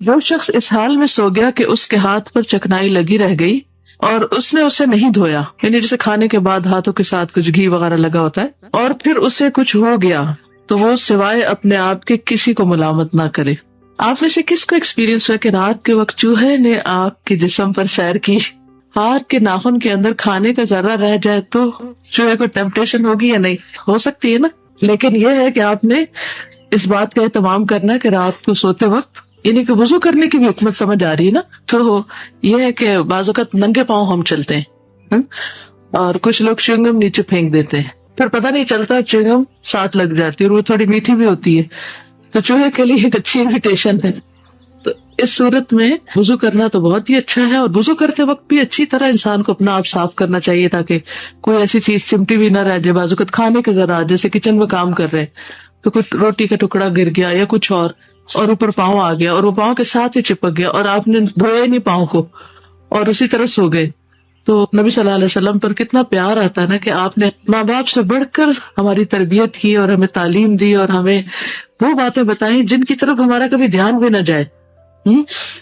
جو شخص اس حال میں سو گیا کہ اس کے ہاتھ پر چکنائی لگی رہ گئی اور اس نے اسے نہیں دھویا، یعنی جیسے کھانے کے بعد ہاتھوں کے ساتھ کچھ گھی وغیرہ لگا ہوتا ہے، اور پھر اسے کچھ ہو گیا تو وہ سوائے اپنے آپ کے کسی کو ملامت نہ کرے۔ آپ میں سے کس کو ایکسپیرینس ہوا کہ رات کے وقت چوہے نے آپ کے جسم پر سیر کی، ہاتھ کے ناخن کے اندر کھانے کا ذرہ رہ جائے تو چوہے کو ٹیمپٹیشن ہوگی یا نہیں؟ ہو سکتی ہے نا، لیکن یہ ہے کہ آپ نے اس بات کا اہتمام کرنا کہ رات کو سوتے وقت، یعنی کہ وضو کرنے کی بھی حکمت سمجھ آ رہی ہے نا، تو یہ ہے کہ بعض اوقات ننگے پاؤں ہم چلتے ہیں اور کچھ لوگ چنگم نیچے پھینک دیتے ہیں، پھر پتہ نہیں چلتا چنگم ساتھ لگ جاتی ہے اور وہ تھوڑی میٹھی بھی ہوتی ہے، تو چوہے کے لیے ایک اچھی انویٹیشن ہے۔ تو اس صورت میں وضو کرنا تو بہت ہی اچھا ہے، اور وضو کرتے وقت بھی اچھی طرح انسان کو اپنا آپ صاف کرنا چاہیے تاکہ کوئی ایسی چیز چمٹی بھی نہ رہ جائے۔ بعض اوقات کھانے کے ذرا، جیسے کچن میں کام کر رہے ہیں تو کچھ روٹی کا ٹکڑا گر گیا یا کچھ اور اوپر پاؤں آ گیا اور وہ پاؤں کے ساتھ ہی چپک گیا اور آپ نے دھویا ہی نہیں پاؤں کو اور اسی طرح سو گئے، تو نبی صلی اللہ علیہ وسلم پر کتنا پیار آتا ہے نا کہ آپ نے ماں باپ سے بڑھ کر ہماری تربیت کی اور ہمیں تعلیم دی اور ہمیں وہ باتیں بتائیں جن کی طرف ہمارا کبھی دھیان بھی نہ جائے۔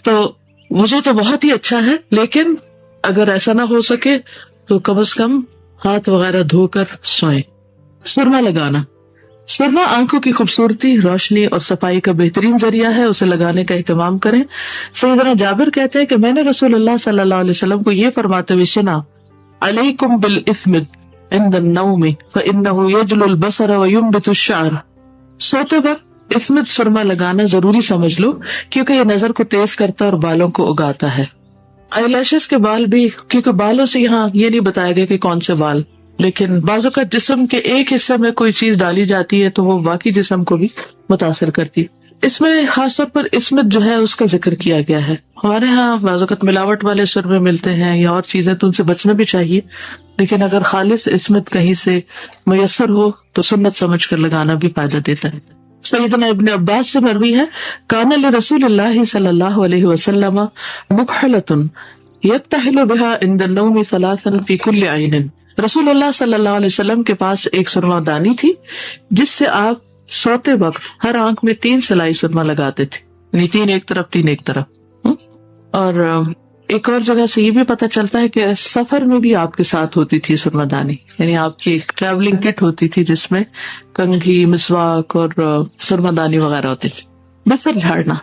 تو وضو تو بہت ہی اچھا ہے، لیکن اگر ایسا نہ ہو سکے تو کم از کم ہاتھ وغیرہ دھو کر سوئیں۔ سرما لگانا، سرما آنکھوں کی خوبصورتی، روشنی اور صفائی کا بہترین ذریعہ ہے، اسے لگانے کا اہتمام کریں۔ سیدنا جابر کہتے ہیں کہ میں نے رسول اللہ صلی اللہ علیہ وسلم کو یہ فرماتے ہوئے سنا، علیکم بالاسمد عند النوم فانہ یجل البصر وینبت الشعر۔ سوتے وقت اسمد سرما لگانا ضروری سمجھ لو، کیونکہ یہ نظر کو تیز کرتا ہے اور بالوں کو اگاتا ہے۔ آئی لیشز کے بال بھی، کیونکہ بالوں سے یہاں یہ نہیں بتایا گیا کہ کون سے بال، لیکن بعض اوقات جسم کے ایک حصے میں کوئی چیز ڈالی جاتی ہے تو وہ باقی جسم کو بھی متاثر کرتی۔ اس میں خاص طور پر اسمت جو ہے اس کا ذکر کیا گیا ہے۔ ہمارے ہاں بعض اوقات ملاوٹ والے سرمے ملتے ہیں یا اور چیزیں، تو ان سے بچنا بھی چاہیے، لیکن اگر خالص اسمت کہیں سے میسر ہو تو سنت سمجھ کر لگانا بھی فائدہ دیتا ہے۔ سیدنا ابن عباس سے مروی ہے، کان لرسول اللہ صلی اللہ علیہ وسلم مکحلۃ یکتحل بها عند النوم ثلاثا فی کل عین۔ رسول اللہ صلی اللہ علیہ وسلم کے پاس ایک سرما دانی تھی جس سے آپ سوتے وقت ہر آنکھ میں 3 سلائی سرما لگاتے تھے، یعنی 3 ایک طرف 3 ایک طرف۔ اور ایک اور جگہ سے یہ بھی پتہ چلتا ہے کہ سفر میں بھی آپ کے ساتھ ہوتی تھی سرما دانی، یعنی آپ کی ایک ٹریولنگ کٹ ہوتی تھی جس میں کنگھی، مسواک اور سرما دانی وغیرہ ہوتی تھی۔ بستر جھاڑنا،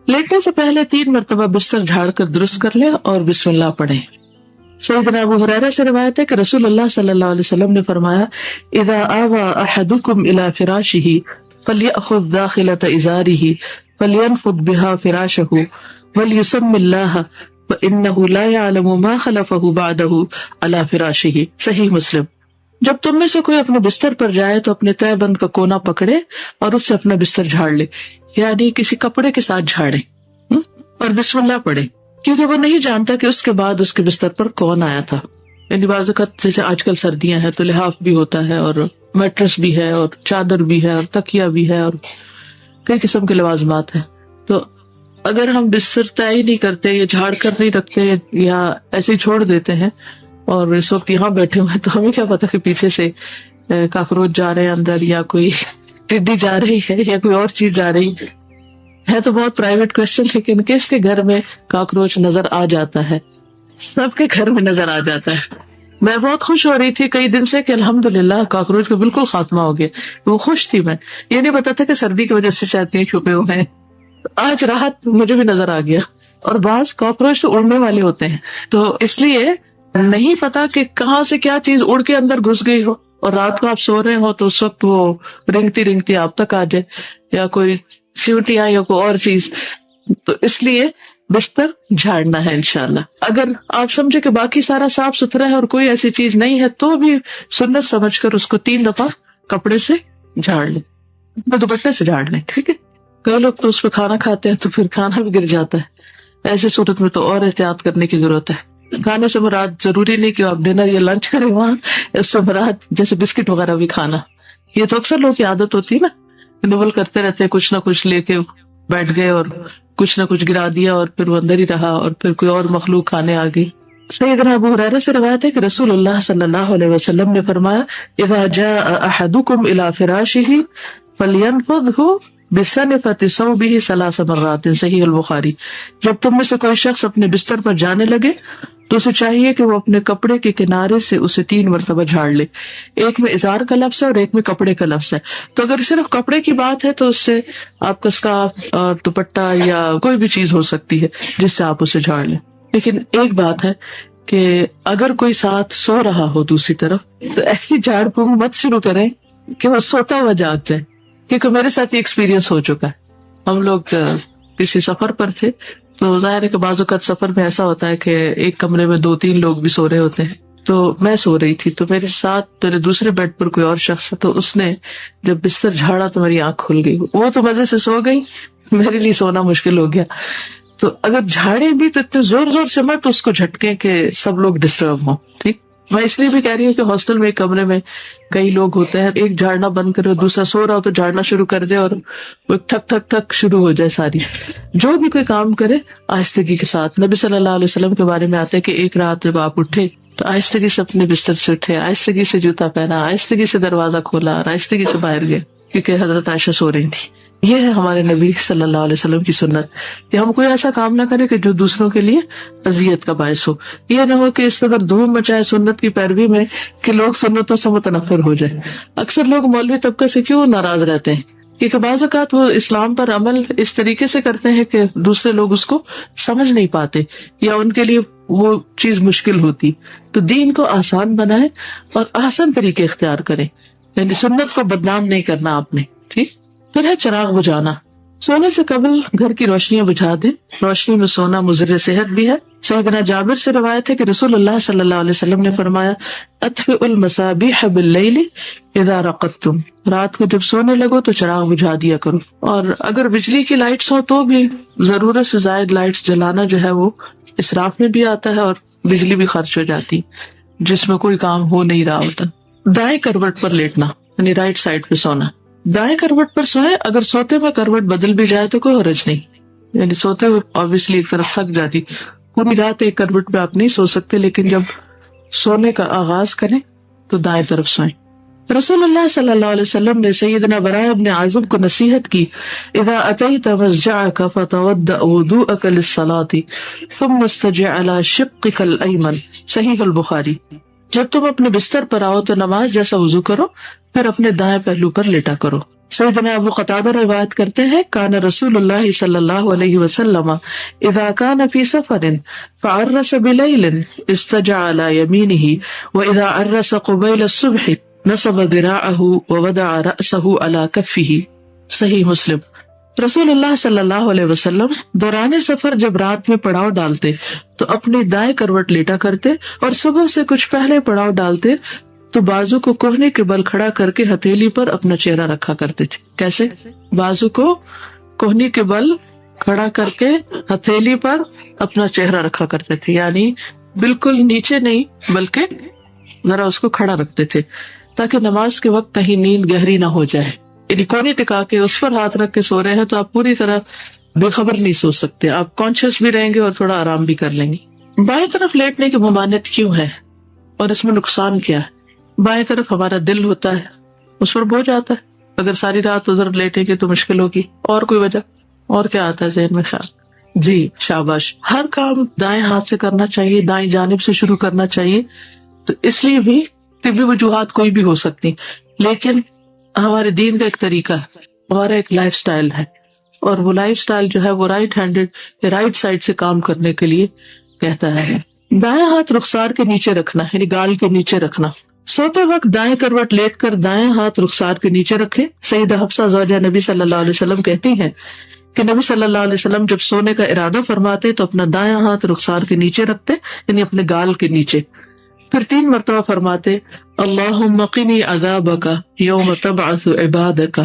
لیٹنے سے پہلے 3 مرتبہ بستر جھاڑ کر درست کر لیں اور بسم اللہ پڑھیں۔ سیدنا ابو ہریرہ سے روایت ہے کہ رسول اللہ صلی اللہ علیہ وسلم نے فرمایا، اذا آوى احدكم الى فراشه فليأخذ داخلة ازاره فلينفض بها فراشه وليسم الله فإنه لا يعلم ما خلفه بعده على فراشه۔ صحیح مسلم۔ جب تم میں سے کوئی اپنے بستر پر جائے تو اپنے تہہ بند کا کونا پکڑے اور اس سے اپنا بستر جھاڑ لے، یعنی کسی کپڑے کے ساتھ جھاڑے اور بسم اللہ پڑھے، کیونکہ وہ نہیں جانتا کہ اس کے بعد اس کے بستر پر کون آیا تھا۔ یعنی بعض اوقات جیسے آج کل سردیاں ہیں تو لحاف بھی ہوتا ہے اور میٹرس بھی ہے اور چادر بھی ہے اور تکیہ بھی ہے اور کئی قسم کے لوازمات ہیں، تو اگر ہم بستر طے ہی نہیں کرتے یا جھاڑ کر نہیں رکھتے یا ایسے ہی چھوڑ دیتے ہیں اور اس وقت یہاں بیٹھے ہوئے ہیں تو ہمیں کیا پتا کہ پیچھے سے کاکروچ جا رہے ہیں اندر، یا کوئی ٹڈی جا رہی ہے یا کوئی اور چیز جا رہی ہے۔ تو بہت پرائیویٹ کوشچن، لیکن کس کے گھر میں کاکروچ نظر آ جاتا ہے؟ سب کے گھر میں نظر آ جاتا ہے۔ میں بہت خوش ہو رہی تھی کئی دن سے کہ الحمدللہ کاکروچ کا بالکل خاتمہ ہو گیا، وہ خوش تھی۔ میں یہ نہیں پتا تھا کہ سردی کی وجہ سے شاید کہیں چھپے ہوئے ہیں، آج راحت مجھے بھی نظر آ گیا۔ اور بعض کاکروچ تو اڑنے والے ہوتے ہیں، تو اس لیے نہیں پتا کہ کہاں سے کیا چیز اڑ کے اندر گھس گئی ہو، اور رات کو آپ سو رہے ہو تو اس وقت وہ رنگتی رنگتی آپ تک آ جائے، یا کوئی چیونٹیاں یا کوئی اور چیز۔ تو اس لیے بستر جھاڑنا ہے انشاءاللہ۔ اگر آپ سمجھے کہ باقی سارا صاف ستھرا ہے اور کوئی ایسی چیز نہیں ہے تو بھی سنت سمجھ کر اس کو 3 دفعہ کپڑے سے جھاڑ لیں، دوپٹے سے جھاڑ لیں، ٹھیک ہے؟ کئی لوگ تو اس پہ کھانا کھاتے ہیں تو پھر کھانا بھی گر جاتا ہے، ایسی صورت میں تو اور احتیاط کرنے کی ضرورت ہے۔ کھانے سے مراد ضروری نہیں کہ آپ ڈنر یا لنچ کریں وہاں، اس سے مراد جیسے بسکٹ وغیرہ بھی کھانا، یہ تو اکثر لوگوں کی عادت ہوتی ہے نا، نبل کرتے رہتے کچھ نہ کچھ لے کے بیٹھ گئے اور کچھ نہ کچھ گرا دیا اور پھر وہ اندر ہی رہا اور پھر کوئی اور مخلوق کھانے آ گئی۔ سیدنا ابو ہریرہ سے روایت ہے کہ رسول اللہ صلی اللہ علیہ وسلم نے فرمایا، اذا جاء احدکم الى فراشہ فلینفضہ بِسَنِفَةِ ثَوْبِهِ ثَلَاثَ مَرَّاتٍ صحیح البخاری. جب تم میں سے کوئی شخص اپنے بستر پر جانے لگے تو اسے چاہیے کہ وہ اپنے کپڑے کے کنارے سے اسے 3 مرتبہ جھاڑ لے. ایک میں ازار کا لفظ ہے اور ایک میں کپڑے کا لفظ ہے. تو اگر صرف کپڑے کی بات ہے تو اس سے آپ کا اسکارف اور دوپٹہ یا کوئی بھی چیز ہو سکتی ہے جس سے آپ اسے جھاڑ لیں. لیکن ایک بات ہے کہ اگر کوئی ساتھ سو رہا ہو دوسری طرف تو ایسی جھاڑ پھونک مت شروع کریں کہ وہ سوتا ہوا جاگ جائے، کیونکہ میرے ساتھ یہ ایکسپیرینس ہو چکا ہے. ہم لوگ کسی سفر پر تھے تو ظاہر ہے کہ بعض اوقات سفر میں ایسا ہوتا ہے کہ ایک کمرے میں 2-3 لوگ بھی سو رہے ہوتے ہیں. تو میں سو رہی تھی تو میرے ساتھ میرے دوسرے بیڈ پر کوئی اور شخص ہے، تو اس نے جب بستر جھاڑا تو میری آنکھ کھل گئی. وہ تو مزے سے سو گئی، میرے لیے سونا مشکل ہو گیا. تو اگر جھاڑے بھی تو اتنے زور زور سے مت اس کو جھٹکیں کہ سب لوگ ڈسٹرب ہوں. ٹھیک، میں اس لیے بھی کہہ رہی ہوں کہ ہاسٹل میں ایک کمرے میں کئی لوگ ہوتے ہیں، ایک جھاڑنا بند کرے دوسرا سو رہا ہو تو جھاڑنا شروع کر دے اور وہ ٹھک ٹھک ٹھک شروع ہو جائے ساری. جو بھی کوئی کام کرے آہستگی کے ساتھ. نبی صلی اللہ علیہ وسلم کے بارے میں آتے کہ ایک رات جب آپ اٹھے تو آہستگی سے اپنے بستر سے اٹھے، آہستگی سے جوتا پہنا، آہستگی سے دروازہ کھولا اور آہستگی سے باہر گئے، کیونکہ حضرت عائشہ سو رہی تھی. یہ ہے ہمارے نبی صلی اللہ علیہ وسلم کی سنت کہ ہم کوئی ایسا کام نہ کرے کہ جو دوسروں کے لیے اذیت کا باعث ہو. یہ نہ ہو کہ اس قدر دھوم مچائے سنت کی پیروی میں کہ لوگ سنتوں سے متنفر ہو جائے. اکثر لوگ مولوی طبقے سے کیوں ناراض رہتے ہیں؟ کیونکہ بعض اوقات وہ اسلام پر عمل اس طریقے سے کرتے ہیں کہ دوسرے لوگ اس کو سمجھ نہیں پاتے یا ان کے لیے وہ چیز مشکل ہوتی. تو دین کو آسان بنائے اور آسان طریقے اختیار کریں، یعنی سنت کو بدنام نہیں کرنا آپ نے. ٹھیک. پھر ہے چراغ بجھانا. سونے سے قبل گھر کی روشنیاں بجھا دیں. روشنی میں سونا مضر صحت بھی ہے. سیدنا جابر سے روایت ہے کہ رسول اللہ صلی اللہ علیہ وسلم نے فرمایا اطفئوا المصابیح باللیل اذا رقدتم. رات کو جب سونے لگو تو چراغ بجھا دیا کرو. اور اگر بجلی کی لائٹس ہو تو بھی ضرورت سے زائد لائٹس جلانا جو ہے وہ اسراف میں بھی آتا ہے اور بجلی بھی خرچ ہو جاتی جس میں کوئی کام ہو نہیں رہا ہوتا. دائیں کروٹ پر لیٹنا یعنی رائٹ سائڈ پہ سونا. دائیں کروٹ پر سوئے. اگر سوتے میں کروٹ بدل بھی جائے تو کوئی حرج نہیں، یعنی سوتے ہوئے obviously ایک طرف تھک جاتی، پوری رات ایک کروٹ پہ آپ نہیں سو سکتے، لیکن جب سونے کا آغاز کریں تو دائیں طرف سوئیں. رسول اللہ صلی اللہ علیہ وسلم نے سیدنا براء ابن عازب کو نصیحت کی اذا اتیت مضجعک فتوضأ وضوءک للصلاة ثم استجع على شقک الایمن صحیح البخاری. جب تم اپنے بستر پر آؤ تو نماز جیسا وضو کرو، پھر اپنے دائیں پہلو پر لیٹا کرو. سیدنا ابو قتادہ روایت کرتے ہیں کان رسول اللہ صلی اللہ علیہ وسلم اذا کان فی سفر فعرس بلیل استجع علی یمینہ واذا عرس قبیل الصبح نصب ذراعہ ووضع رأسہ علی کفہ صحیح مسلم. رسول اللہ صلی اللہ علیہ وسلم دوران سفر جب رات میں پڑاؤ ڈالتے تو اپنی دائیں کروٹ لیٹا کرتے اور صبح سے کچھ پہلے پڑاؤ ڈالتے تو بازو کو کوہنی کے بل کھڑا کر کے ہتھیلی پر اپنا چہرہ رکھا کرتے تھے. کیسے؟ بازو کو کوہنی کے بل کھڑا کر کے ہتھیلی پر اپنا چہرہ رکھا کرتے تھے، یعنی بالکل نیچے نہیں بلکہ ذرا اس کو کھڑا رکھتے تھے تاکہ نماز کے وقت کہیں نیند گہری نہ ہو جائے. یعنی کونی ٹکا کے اس پر ہاتھ رکھ کے سو رہے ہیں تو آپ پوری طرح بے خبر نہیں سو سکتے، آپ کانشیس بھی رہیں گے اور تھوڑا آرام بھی کر لیں گے. بائیں طرف لیٹنے کی ممانعت کیوں ہے اور اس میں نقصان کیا ہے؟ بائیں طرف ہمارا دل ہوتا ہے، اس پر بوجھ آتا ہے. اگر ساری رات ادھر لیٹیں گے تو مشکل ہوگی. اور کوئی وجہ؟ اور کیا آتا ہے ذہن میں خیال؟ جی شاباش. ہر کام دائیں ہاتھ سے کرنا چاہیے، دائیں جانب سے شروع کرنا چاہیے. تو اس لیے بھی طبی وجوہات کوئی بھی ہو سکتی، لیکن ہمارے دین کا ایک طریقہ ہے، ہمارا ایک لائف سٹائل ہے، اور وہ لائف سٹائل جو ہے وہ رائٹ ہینڈڈ رائٹ سائڈ سے کام کرنے کے لیے کہتا ہے. دائیں ہاتھ رخسار کے نیچے رکھنا یعنی گال کے نیچے رکھنا. سوتے وقت دائیں کروٹ لیٹ کر دائیں ہاتھ رخسار کے نیچے رکھے. سیدہ حفصہ زوجہ نبی صلی اللہ علیہ وسلم کہتی ہیں کہ نبی صلی اللہ علیہ وسلم جب سونے کا ارادہ فرماتے تو اپنا دائیں ہاتھ رخسار کے نیچے رکھتے یعنی اپنے گال کے نیچے، پھر 3 مرتبہ فرماتے اللہم قنی عذابک یوم تبعث عبادک.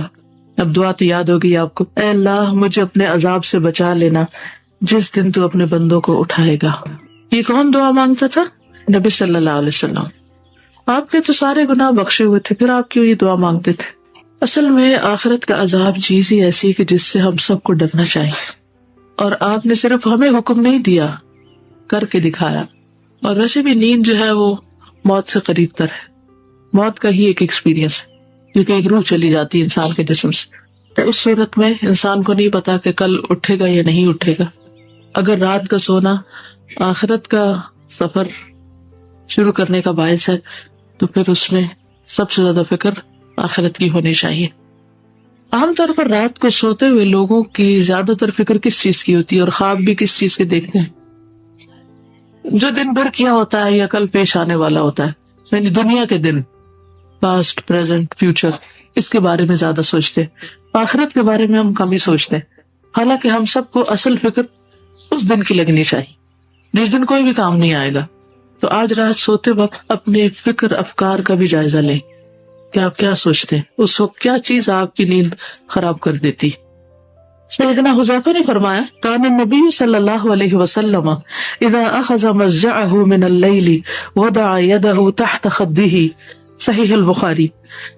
اب دعا تو یاد ہوگی آپ کو، اے اللہ مجھے اپنے عذاب سے بچا لینا جس دن تو اپنے بندوں کو اٹھائے گا. یہ کون دعا مانگتا تھا؟ نبی صلی اللہ علیہ وسلم. آپ کے تو سارے گناہ بخشے ہوئے تھے، پھر آپ کیوں یہ دعا مانگتے تھے؟ اصل میں آخرت کا عذاب چیز ہی ایسی کہ جس سے ہم سب کو ڈرنا چاہیے، اور آپ نے صرف ہمیں حکم نہیں دیا، کر کے دکھایا. اور ویسے بھی نیند جو ہے وہ موت سے قریب تر ہے، موت کا ہی ایک ایکسپیرینس ہے، کیونکہ ایک روح چلی جاتی ہے انسان کے جسم سے. اس صورت میں انسان کو نہیں پتا کہ کل اٹھے گا یا نہیں اٹھے گا. اگر رات کا سونا آخرت کا سفر شروع کرنے کا باعث ہے تو پھر اس میں سب سے زیادہ فکر آخرت کی ہونی چاہیے. عام طور پر رات کو سوتے ہوئے لوگوں کی زیادہ تر فکر کس چیز کی ہوتی ہے اور خواب بھی کس چیز کے دیکھتے ہیں؟ جو دن بھر کیا ہوتا ہے یا کل پیش آنے والا ہوتا ہے، یعنی دنیا کے دن، پاسٹ، پریزنٹ، فیوچر، اس کے بارے میں زیادہ سوچتے. آخرت کے بارے میں ہم کم ہی سوچتے ہیں. حالانکہ ہم سب کو اصل فکر اس دن کی لگنی چاہیے جس دن کوئی بھی کام نہیں آئے گا. تو آج رات سوتے وقت اپنے فکر افکار کا بھی جائزہ لیں کہ آپ کیا سوچتے ہیں، اس وقت کیا چیز آپ کی نیند خراب کر دیتی. سیدنا حذیفہ نے فرمایا کان النبی صلی اللہ علیہ وسلم اذا اخذ مضجعه من اللیل وضع یدہ تحت خدہ، صحیح البخاری.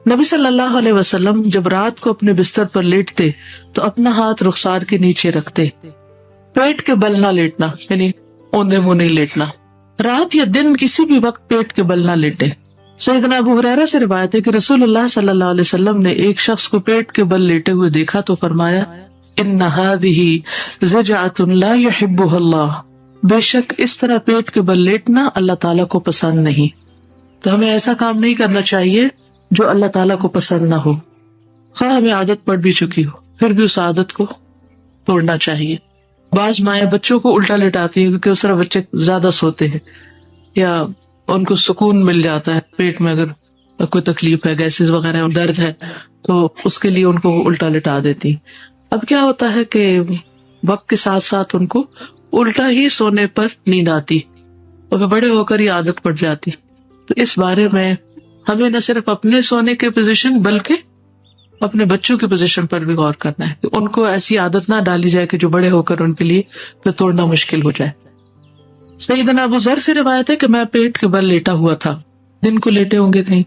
نبی صلی اللہ علیہ وسلم جب رات کو اپنے بستر پر لیٹتے تو اپنا ہاتھ رخسار کے نیچے رکھتے. پیٹ کے بل نہ لیٹنا، یعنی اوندے منہ نہیں لیٹنا. رات یا دن کسی بھی وقت پیٹ کے بل نہ لیٹے. سیدنا ابو ہریرہ سے روایت ہے کہ رسول اللہ صلی اللہ علیہ وسلم نے ایک شخص کو پیٹ کے بل لیٹے ہوئے دیکھا تو فرمایا ان هذه زجعۃ لا يحبها اللہ، بے شک اس طرح پیٹ کے بل لیٹنا اللہ تعالیٰ کو پسند نہیں. تو ہمیں ایسا کام نہیں کرنا چاہیے جو اللہ تعالیٰ کو پسند نہ ہو، خواہ ہمیں عادت پڑ بھی چکی ہو پھر بھی اس عادت کو توڑنا چاہیے. بعض مائیں بچوں کو الٹا لٹاتی ہیں کیونکہ اس طرح بچے زیادہ سوتے ہیں یا ان کو سکون مل جاتا ہے. پیٹ میں اگر کوئی تکلیف ہے، گیسز وغیرہ درد ہے تو اس کے لیے ان کو الٹا لٹا دیتی. اب کیا ہوتا ہے کہ وقت کے ساتھ ساتھ ان کو الٹا ہی سونے پر نیند آتی اور پھر بڑے ہو کر ہی عادت پڑ جاتی. تو اس بارے میں ہمیں نہ صرف اپنے سونے کے پوزیشن بلکہ اپنے بچوں کی پوزیشن پر بھی غور کرنا ہے کہ ان کو ایسی عادت نہ ڈالی جائے کہ جو بڑے ہو کر ان کے لیے پھر توڑنا مشکل ہو جائے. سیدنا ابو ذر سے روایت ہے کہ میں پیٹ کے بل لیٹا ہوا تھا، دن کو لیٹے ہوں گے کہیں.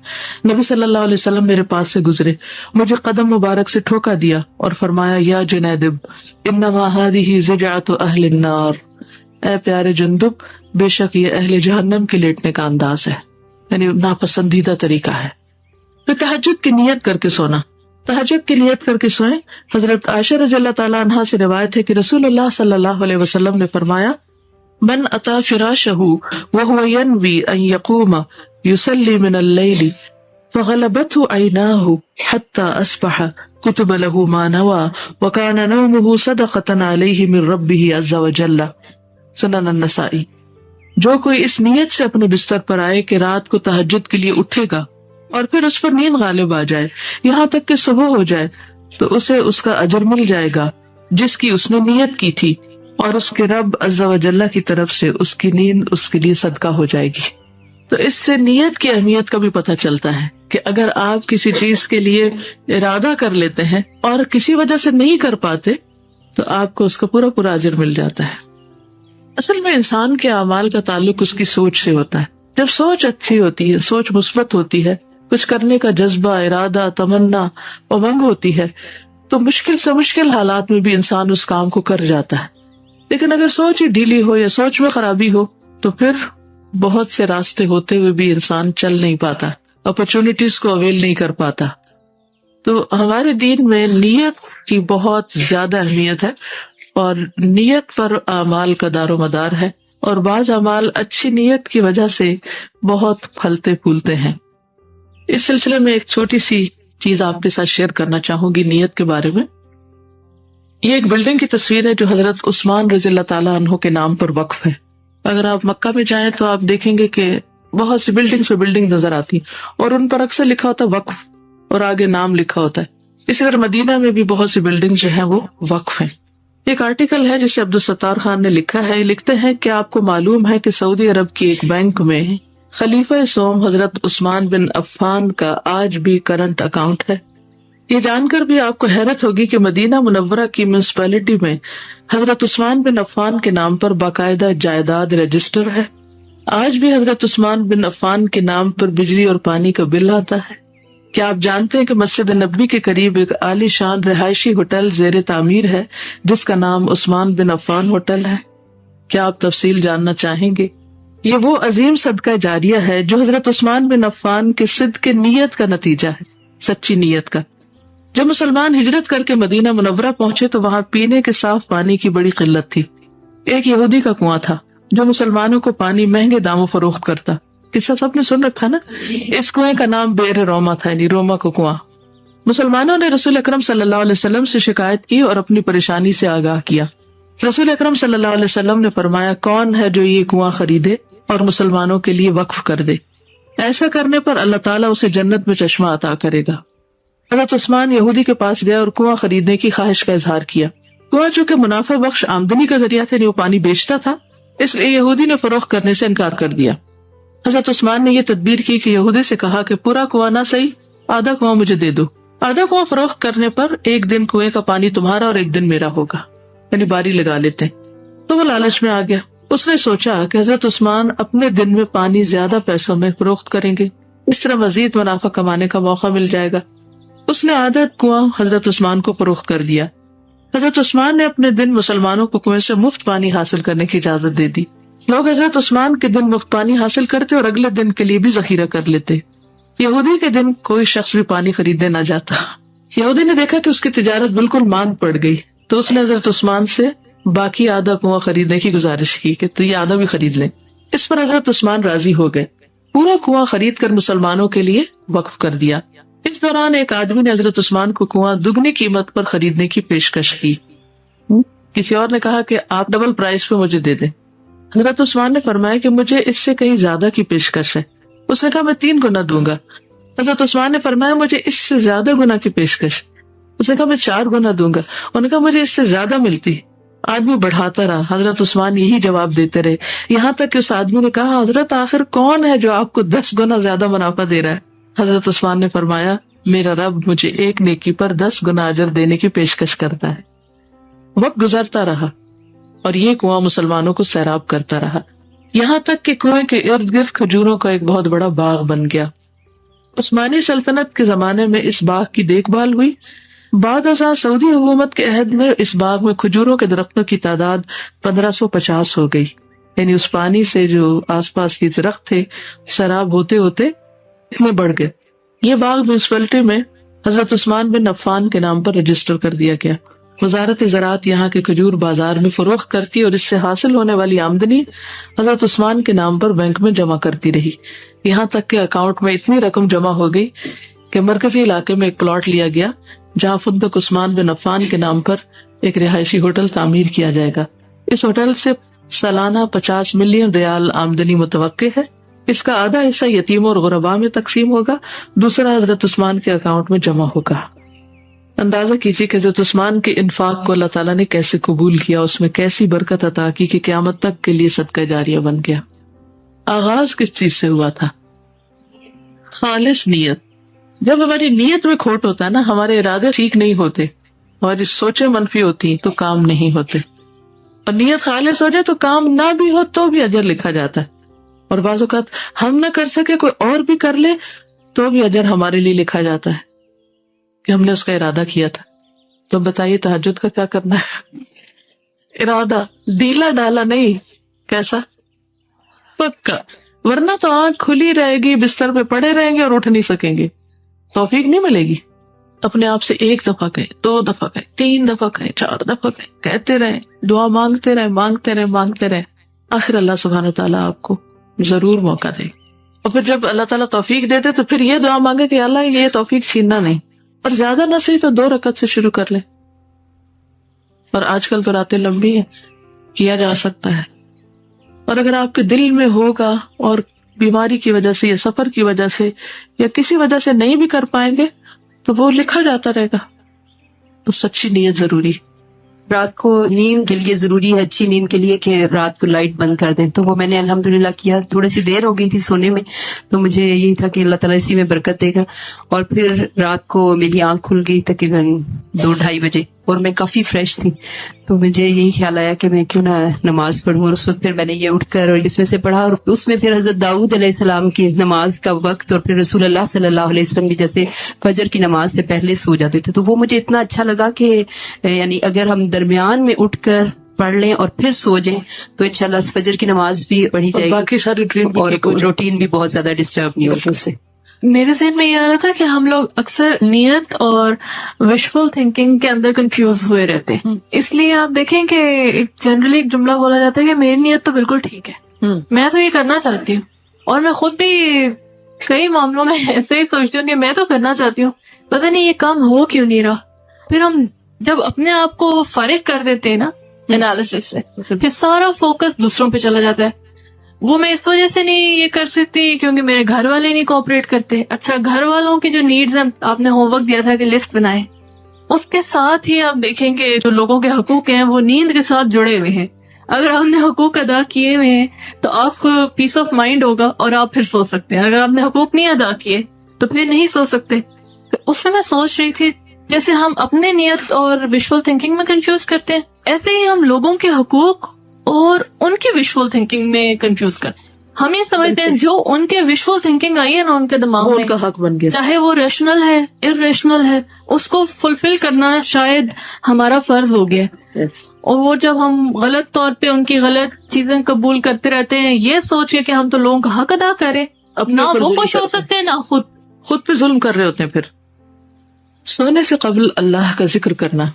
نبی صلی اللہ علیہ وسلم میرے پاس سے گزرے، مجھے قدم مبارک سے ٹھوکا دیا اور فرمایا یا جنیدب انما هذه زجعۃ اہل النار، اے پیارے جندب بے شک یہ اہل جہنم کے لیٹنے کا انداز ہے، یعنی ناپسندیدہ طریقہ ہے. پھر تہجد کی نیت کر کے سونا. تہجد کی نیت کر کے سوئیں. حضرت عائشہ رضی اللہ تعالیٰ عنہا سے روایت ہے کہ رسول اللہ صلی اللہ علیہ وسلم نے فرمایا من اتا فراشہ وهو ينوي ان يقوم يصلي من الليل فغلبته عيناه حتى اصبح كتب له ما نوى وكان نومه صدقة عليه من ربه عز وجل. سنن النسائی. جو کوئی اس نیت سے اپنے بستر پر آئے کہ رات کو تہجد کے لیے اٹھے گا اور پھر اس پر نیند غالب آ جائے یہاں تک کہ صبح ہو جائے تو اسے اس کا اجر مل جائے گا جس کی اس نے نیت کی تھی، اور اس کے رب عز و جل کی طرف سے اس کی نیند اس کے لیے صدقہ ہو جائے گی. تو اس سے نیت کی اہمیت کا بھی پتہ چلتا ہے کہ اگر آپ کسی چیز کے لیے ارادہ کر لیتے ہیں اور کسی وجہ سے نہیں کر پاتے تو آپ کو اس کا پورا پورا اجر مل جاتا ہے. اصل میں انسان کے اعمال کا تعلق اس کی سوچ سے ہوتا ہے. جب سوچ اچھی ہوتی ہے، سوچ مثبت ہوتی ہے، کچھ کرنے کا جذبہ، ارادہ، تمنا، امنگ ہوتی ہے تو مشکل سے مشکل حالات میں بھی انسان اس کام کو کر جاتا ہے. لیکن اگر سوچ ہی ڈھیلی ہو یا سوچ میں خرابی ہو تو پھر بہت سے راستے ہوتے ہوئے بھی انسان چل نہیں پاتا، اپرچونٹیز کو اویل نہیں کر پاتا. تو ہمارے دین میں نیت کی بہت زیادہ اہمیت ہے اور نیت پر اعمال کا دار و مدار ہے، اور بعض اعمال اچھی نیت کی وجہ سے بہت پھلتے پھولتے ہیں. اس سلسلے میں ایک چھوٹی سی چیز آپ کے ساتھ شیئر کرنا چاہوں گی نیت کے بارے میں. یہ ایک بلڈنگ کی تصویر ہے جو حضرت عثمان رضی اللہ تعالیٰ عنہ کے نام پر وقف ہے. اگر آپ مکہ میں جائیں تو آپ دیکھیں گے کہ بہت سی بلڈنگز پہ بلڈنگ نظر آتی اور ان پر اکثر لکھا ہوتا ہے وقف اور آگے نام لکھا ہوتا ہے. اسی طرح مدینہ میں بھی بہت سی بلڈنگ جو ہیں وہ وقف ہیں. ایک آرٹیکل ہے جسے عبدالستار خان نے لکھا ہے. لکھتے ہیں کہ آپ کو معلوم ہے کہ سعودی عرب کی ایک بینک میں خلیفہ سوم حضرت عثمان بن عفان کا آج بھی کرنٹ اکاؤنٹ ہے. یہ جان کر بھی آپ کو حیرت ہوگی کہ مدینہ منورہ کی میونسپلٹی میں حضرت عثمان بن عفان کے نام پر باقاعدہ جائیداد رجسٹر ہے. آج بھی حضرت عثمان بن عفان کے نام پر بجلی اور پانی کا بل آتا ہے. کیا آپ جانتے ہیں کہ مسجد نبوی کے قریب ایک عالی شان رہائشی ہوٹل زیر تعمیر ہے جس کا نام عثمان بن عفان ہوٹل ہے؟ کیا آپ تفصیل جاننا چاہیں گے؟ یہ وہ عظیم صدقہ جاریہ ہے جو حضرت عثمان بن عفان کے صدق نیت کا نتیجہ ہے، سچی نیت کا. جب مسلمان ہجرت کر کے مدینہ منورہ پہنچے تو وہاں پینے کے صاف پانی کی بڑی قلت تھی. ایک یہودی کا کنواں تھا جو مسلمانوں کو پانی مہنگے داموں فروخت کرتا. قصہ سب نے سن رکھا نا. اس کنویں کا نام بئر روما تھا، یعنی روما کو کنواں. مسلمانوں نے رسول اکرم صلی اللہ علیہ وسلم سے شکایت کی اور اپنی پریشانی سے آگاہ کیا. رسول اکرم صلی اللہ علیہ وسلم نے فرمایا، کون ہے جو یہ کنواں خریدے اور مسلمانوں کے لیے وقف کر دے؟ ایسا کرنے پر اللہ تعالیٰ اسے جنت میں چشمہ عطا کرے گا. حضرت عثمان یہودی کے پاس گیا اور کنواں خریدنے کی خواہش کا اظہار کیا. کنواں چونکہ منافع بخش آمدنی کا ذریعہ تھا، وہ پانی بیچتا تھا، اس لیے یہودی نے فروخت کرنے سے انکار کر دیا. حضرت عثمان نے یہ تدبیر کی کہ یہودی سے کہا کہ پورا کنواں نہ صحیح، آدھا کنواں مجھے دے دو. آدھا کنواں فروخت کرنے پر ایک دن کنویں کا پانی تمہارا اور ایک دن میرا ہوگا، یعنی باری لگا لیتے. تو وہ لالچ میں آ گیا. اس نے سوچا کہ حضرت عثمان اپنے دن میں پانی زیادہ پیسوں میں فروخت کریں گے، اس طرح مزید منافع کمانے کا موقع مل جائے گا. اس نے آدھا کنواں حضرت عثمان کو فروخت کر دیا. حضرت عثمان نے اپنے دن مسلمانوں کو کنویں سے مفت پانی حاصل کرنے کی اجازت دے دی. لوگ حضرت عثمان کے دن مفت پانی حاصل کرتے اور اگلے دن کے لیے بھی ذخیرہ کر لیتے. یہودی کے دن کوئی شخص بھی پانی خریدنے نہ جاتا. یہودی نے دیکھا کہ اس کی تجارت بالکل ماند پڑ گئی تو اس نے حضرت عثمان سے باقی آدھا کنواں خریدنے کی گزارش کی کہ تو یہ آدھا بھی خرید لیں. اس پر حضرت عثمان راضی ہو گئے. پورا کنواں خرید کر مسلمانوں کے لیے وقف کر دیا. اس دوران ایک آدمی نے حضرت عثمان کو کنواں دگنی قیمت پر خریدنے کی پیشکش کی. کسی اور نے کہا کہ آپ ڈبل پرائس پہ مجھے دے دیں. حضرت عثمان نے فرمایا کہ مجھے اس سے کہیں زیادہ کی پیشکش ہے. اس نے کہا میں 3 گنا دوں گا. حضرت عثمان نے فرمایا مجھے اس سے زیادہ گنا کی پیشکش. اس نے کہا میں 4 گنا دوں گا. انہوں نے کہا مجھے اس سے زیادہ ملتی. آدمی بڑھاتا رہا. حضرت عثمان یہی جواب دیتے رہے، یہاں تک کہ اس آدمی نے کہا حضرت آخر کون ہے جو آپ کو 10 گنا زیادہ منافع دے رہا ہے؟ حضرت عثمان نے فرمایا میرا رب مجھے ایک نیکی پر 10 گنا اجر دینے کی پیشکش کرتا ہے. وقت گزرتا رہا اور یہ کنواں مسلمانوں کو سیراب کرتا رہا، یہاں تک کہ کنویں کے ارد گرد کھجوروں کا ایک بہت بڑا باغ بن گیا. عثمانی سلطنت کے زمانے میں اس باغ کی دیکھ بھال ہوئی. بعد ازاں سعودی حکومت کے عہد میں اس باغ میں کھجوروں کے درختوں کی تعداد 1550 ہو گئی. یعنی اس پانی سے جو آس پاس کے درخت تھے سیراب ہوتے ہوتے اتنے بڑھ گئے. یہ باغ میونسپلٹی میں حضرت عثمان بن عفان کے نام پر رجسٹر کر دیا گیا. وزارت زراعت یہاں کے کھجور بازار میں فروخت کرتی اور اس سے حاصل ہونے والی آمدنی حضرت عثمان کے نام پر بینک میں جمع کرتی رہی، یہاں تک کہ اکاؤنٹ میں اتنی رقم جمع ہو گئی کہ مرکزی علاقے میں ایک پلاٹ لیا گیا جہاں فندق عثمان بن عفان کے نام پر ایک رہائشی ہوٹل تعمیر کیا جائے گا. اس ہوٹل سے سالانہ 50 ملین ریال آمدنی متوقع ہے. اس کا آدھا حصہ یتیموں اور غرباء میں تقسیم ہوگا، دوسرا حضرت عثمان کے اکاؤنٹ میں جمع ہوگا. اندازہ کیجیے کہ حضرت عثمان کے انفاق کو اللہ تعالیٰ نے کیسے قبول کیا، اس میں کیسی برکت عطا کی کہ قیامت تک کے لیے صدقہ جاریہ بن گیا. آغاز کس چیز سے ہوا تھا؟ خالص نیت. جب ہماری نیت میں کھوٹ ہوتا ہے نا، ہمارے ارادے ٹھیک نہیں ہوتے، ہماری سوچیں منفی ہوتی ہیں تو کام نہیں ہوتے. اور نیت خالص ہو جائے تو کام نہ بھی ہو تو بھی اجر لکھا جاتا ہے. اور بعض اوقات ہم نہ کر سکے کوئی اور بھی کر لے تو بھی اجر ہمارے لیے لکھا جاتا ہے کہ ہم نے اس کا ارادہ کیا تھا. تو بتائیے تہجد کا کیا کرنا ہے؟ ارادہ ڈھیلا ڈالا نہیں، کیسا پکا، ورنہ تو آنکھ کھلی رہے گی، بستر پہ پڑے رہیں گے اور اٹھ نہیں سکیں گے، توفیق نہیں ملے گی. اپنے آپ سے 1 دفعہ کہیں، 2 دفعہ کہیں، 3 دفعہ کہیں، 4 دفعہ کہیں، کہتے رہیں، دعا مانگتے رہیں، مانگتے رہیں، مانگتے رہیں. آخر اللہ سبحانہ وتعالیٰ آپ کو ضرور موقع دے. اور پھر جب اللہ تعالیٰ توفیق دے دے تو پھر یہ دعا مانگے کہ اللہ یہ توفیق چھیننا نہیں، اور زیادہ نہ صحیح تو 2 رکعت سے شروع کر لیں. اور آج کل تو راتیں لمبی ہیں، کیا جا سکتا ہے. اور اگر آپ کے دل میں ہوگا اور بیماری کی وجہ سے یا سفر کی وجہ سے یا کسی وجہ سے نہیں بھی کر پائیں گے تو وہ لکھا جاتا رہے گا. تو سچی نیت ضروری. رات کو نیند کے لیے ضروری ہے، اچھی نیند کے لیے، کہ رات کو لائٹ بند کر دیں. تو وہ میں نے الحمدللہ کیا. تھوڑی سی دیر ہو گئی تھی سونے میں، تو مجھے یہی تھا کہ اللہ تعالیٰ اسی میں برکت دے گا. اور پھر رات کو میری آنکھ کھل گئی تقریباً 2-2:30 بجے، اور میں کافی فریش تھی. تو مجھے یہی خیال آیا کہ میں کیوں نہ نماز پڑھوں. اور اس وقت پھر میں نے یہ اٹھ کر اور اس میں سے پڑھا، اور اس میں پھر حضرت داؤد علیہ السلام کی نماز کا وقت، اور پھر رسول اللہ صلی اللہ علیہ وسلم بھی جیسے فجر کی نماز سے پہلے سو جاتے تھے. تو وہ مجھے اتنا اچھا لگا کہ یعنی اگر ہم درمیان میں اٹھ کر پڑھ لیں اور پھر سو جائیں تو انشاءاللہ فجر کی نماز بھی پڑھی جائے گی، باقی ساری اور روٹین بھی بہت زیادہ ڈسٹرب نہیں ہوگا اس سے. میرے ذہن میں یہ آ رہا تھا کہ ہم لوگ اکثر نیت اور وشفل تھنکنگ کے اندر کنفیوز ہوئے رہتے ہیں. اس لیے آپ دیکھیں کہ جنرلی ایک جملہ بولا جاتا ہے کہ میری نیت تو بالکل ٹھیک ہے، میں تو یہ کرنا چاہتی ہوں، اور میں خود بھی کئی معاملوں میں ایسے ہی سوچتی ہوں کہ میں تو کرنا چاہتی ہوں، پتہ نہیں یہ کام ہو کیوں نہیں رہا. پھر ہم جب اپنے آپ کو فارغ کر دیتے ہیں نا انالیسس سے، پھر سارا فوکس دوسروں پہ چلا جاتا ہے. وہ میں اس وجہ سے نہیں یہ کر سکتی کیونکہ میرے گھر والے نہیں کوآپریٹ کرتے. اچھا، گھر والوں کی جو نیڈز ہیں، آپ نے ہوم ورک دیا تھا کہ لسٹ بنائیں، اس کے ساتھ ہی آپ دیکھیں کہ جو لوگوں کے حقوق ہیں وہ نیند کے ساتھ جڑے ہوئے ہیں. اگر آپ نے حقوق ادا کیے ہوئے ہیں تو آپ کو پیس آف مائنڈ ہوگا اور آپ پھر سو سکتے ہیں. اگر آپ نے حقوق نہیں ادا کیے تو پھر نہیں سو سکتے. اس میں سوچ رہی تھی جیسے ہم اپنے نیت اور وشفل تھنکنگ میں کنفیوز کرتے ہیں، ایسے ہی ہم لوگوں کے حقوق اور ان کی وشفل تھنکنگ میں کنفیوز کرتے ہیں. ہم یہ سمجھتے ہیں جو ان کے وشفل تھنکنگ آئی ہے نا ان کے دماغ میں، ان کا حق بن گیا، چاہے وہ ریشنل ہے ارریشنل ہے، اس کو فلفل کرنا شاید ہمارا فرض ہو گیا. اور وہ جب ہم غلط طور پہ ان کی غلط چیزیں قبول کرتے رہتے ہیں یہ سوچ کے کہ ہم تو لوگوں کا حق ادا کریں، اپنے نہ اوپر وہ ظلم خوش ہو کرتے ہیں، سکتے ہیں نہ خود پہ ظلم کر رہے ہوتے ہیں. پھر سونے سے قبل اللہ کا ذکر کرنا.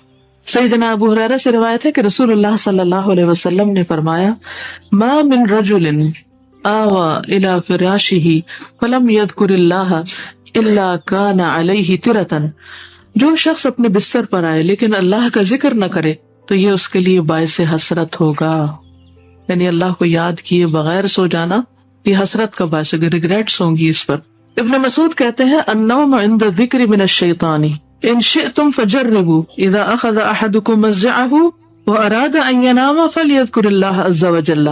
سیدنا ابو ہریرہ سے روایت ہے کہ رسول اللہ صلی اللہ علیہ وسلم نے فرمایا، ما من رجل آوى الى فراشه فلم يذكر الله الا كان عليه ترة. جو شخص اپنے بستر پر آئے لیکن اللہ کا ذکر نہ کرے تو یہ اس کے لیے باعث حسرت ہوگا. یعنی اللہ کو یاد کیے بغیر سو جانا یہ حسرت کا باعث ہوگا، ریگریٹس ہوں گی اس پر. ابن مسعود کہتے ہیں، النوم عند الذکر من الشیطان ان شئتم فجربوا اذا اخذ احدكم مضجعه واراد ان ينام فليذكر الله عز وجل.